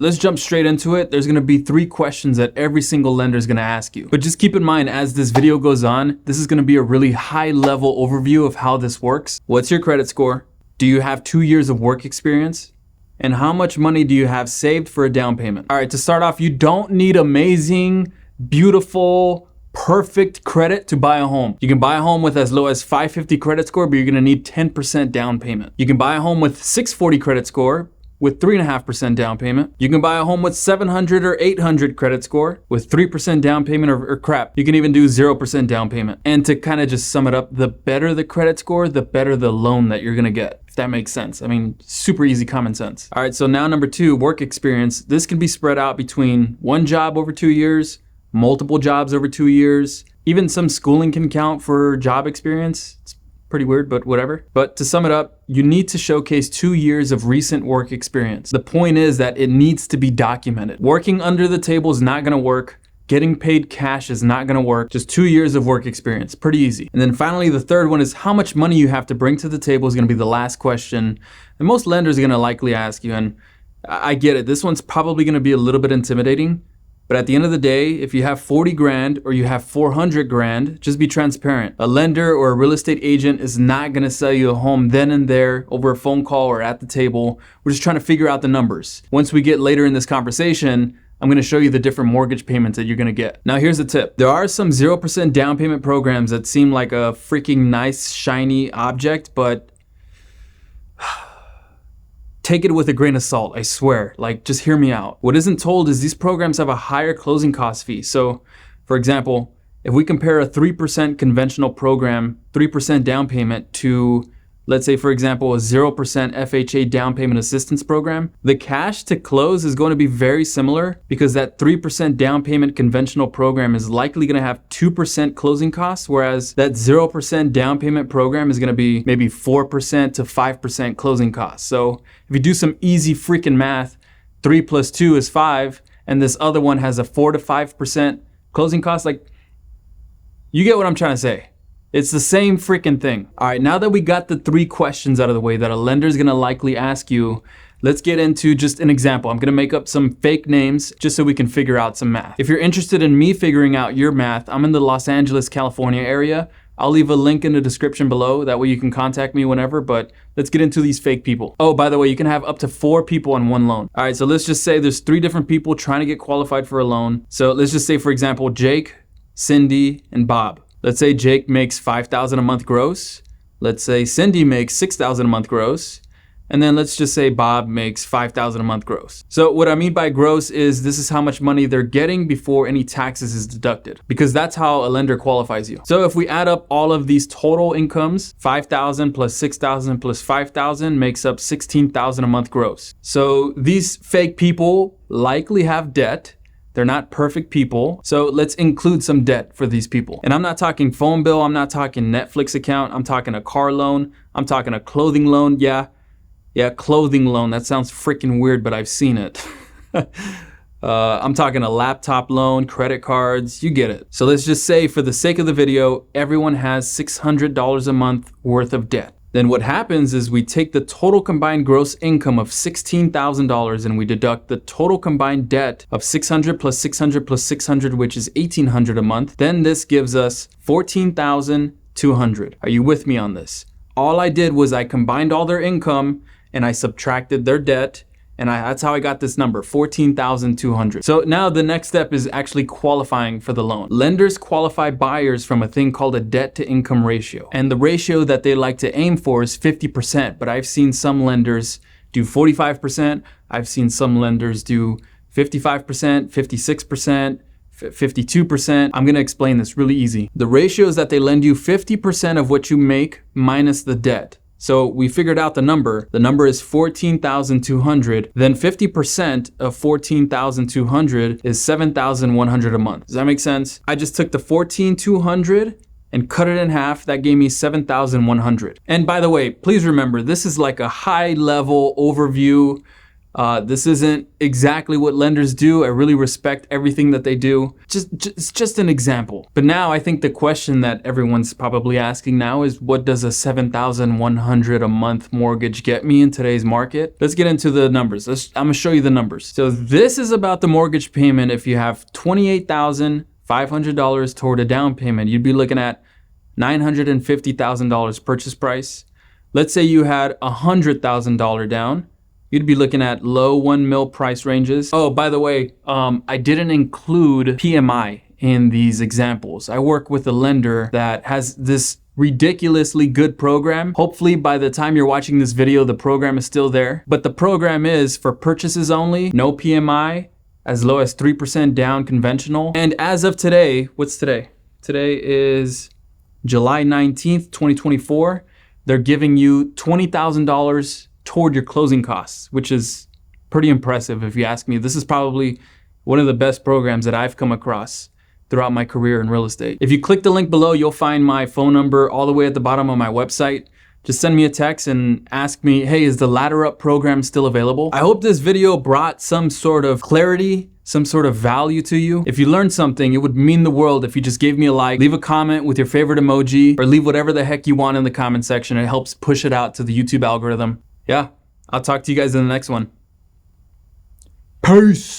Let's jump straight into it. There's gonna be 3 questions that every single lender is gonna ask you. But just keep in mind, as this video goes on, this is gonna be a really high level overview of how this works. What's your credit score? Do you have 2 years of work experience? And how much money do you have saved for a down payment? All right, to start off, you don't need amazing, beautiful, perfect credit to buy a home. You can buy a home with as low as 550 credit score, but you're gonna need 10% down payment. You can buy a home with 640 credit score with 3.5% down payment. You can buy a home with 700 or 800 credit score with 3% down payment or crap. You can even do 0% down payment. And to kind of just sum it up, the better the credit score, the better the loan that you're gonna get, if that makes sense. I mean, super easy common sense. All right, so now number 2, work experience. This can be spread out between 1 job over 2 years, multiple jobs over 2 years. Even some schooling can count for job experience. It's pretty weird, but whatever. But to sum it up, you need to showcase 2 years of recent work experience. The point is that it needs to be documented. Working under the table is not gonna work. Getting paid cash is not gonna work. Just 2 years of work experience, pretty easy. And then finally, the third one is how much money you have to bring to the table is gonna be the last question. And most lenders are gonna likely ask you, and I get it, this one's probably gonna be a little bit intimidating. But at the end of the day, if you have 40 grand or you have 400 grand, just be transparent. A lender or a real estate agent is not gonna sell you a home then and there over a phone call or at the table. We're just trying to figure out the numbers. Once we get later in this conversation, I'm gonna show you the different mortgage payments that you're gonna get. Now here's the tip. There are some 0% down payment programs that seem like a freaking nice, shiny object, but take it with a grain of salt, I swear. Like, just hear me out. What isn't told is these programs have a higher closing cost fee. So, for example, if we compare a 3% conventional program, 3% down payment to, let's say, for example, a 0% FHA down payment assistance program, the cash to close is going to be very similar because that 3% down payment conventional program is likely going to have 2% closing costs, whereas that 0% down payment program is going to be maybe 4% to 5% closing costs. So if you do some easy freaking math, 3 plus 2 is 5, and this other one has a 4 to 5% closing cost, like, you get what I'm trying to say. It's the same freaking thing. All right, now that we got the 3 questions out of the way that a lender is gonna likely ask you, let's get into just an example. I'm gonna make up some fake names just so we can figure out some math. If you're interested in me figuring out your math, I'm in the Los Angeles, California area. I'll leave a link in the description below. That way you can contact me whenever, but let's get into these fake people. Oh, by the way, you can have up to 4 people on one loan. All right, so let's just say there's 3 different people trying to get qualified for a loan. So let's just say, for example, Jake, Cindy, and Bob. Let's say Jake makes $5,000 a month gross. Let's say Cindy makes $6,000 a month gross. And then let's just say Bob makes $5,000 a month gross. So what I mean by gross is this is how much money they're getting before any taxes is deducted, because that's how a lender qualifies you. So if we add up all of these total incomes, 5,000 plus 6,000 plus 5,000 makes up 16,000 a month gross. So these fake people likely have debt. They're not perfect people. So let's include some debt for these people. And I'm not talking phone bill. I'm not talking Netflix account. I'm talking a car loan. I'm talking a clothing loan. Yeah, clothing loan. That sounds freaking weird, but I've seen it. I'm talking a laptop loan, credit cards, you get it. So let's just say, for the sake of the video, everyone has $600 a month worth of debt. Then what happens is we take the total combined gross income of $16,000 and we deduct the total combined debt of 600 plus 600 plus 600, which is $1,800 a month. Then this gives us $14,200. Are you with me on this? All I did was I combined all their income and I subtracted their debt, and that's how I got this number, $14,200. So now the next step is actually qualifying for the loan. Lenders qualify buyers from a thing called a debt to income ratio. And the ratio that they like to aim for is 50%, but I've seen some lenders do 45%. I've seen some lenders do 55%, 56%, 52%. I'm gonna explain this really easy. The ratio is that they lend you 50% of what you make minus the debt. So we figured out the number. The number is $14,200. Then 50% of $14,200 is $7,100 a month. Does that make sense? I just took the $14,200 and cut it in half. That gave me $7,100. And by the way, please remember, this is like a high level overview This isn't exactly what lenders do. I really respect everything that they do. It's just an example. But now I think the question that everyone's probably asking now is, what does a $7,100 a month mortgage get me in today's market? Let's get into the numbers. I'm gonna show you the numbers. So this is about the mortgage payment. If you have $28,500 toward a down payment, you'd be looking at $950,000 purchase price. Let's say you had $100,000 down. You'd be looking at low 1 mil price ranges. Oh, by the way, I didn't include PMI in these examples. I work with a lender that has this ridiculously good program. Hopefully by the time you're watching this video, the program is still there. But the program is for purchases only, no PMI, as low as 3% down conventional. And as of today, what's today? Today is July 19th, 2024. They're giving you $20,000 toward your closing costs, which is pretty impressive if you ask me. This is probably one of the best programs that I've come across throughout my career in real estate. If you click the link below, you'll find my phone number all the way at the bottom of my website. Just send me a text and ask me, hey, is the Ladder Up program still available? I hope this video brought some sort of clarity, some sort of value to you. If you learned something, it would mean the world if you just gave me a like, leave a comment with your favorite emoji, or leave whatever the heck you want in the comment section. It helps push it out to the YouTube algorithm. Yeah, I'll talk to you guys in the next one. Peace.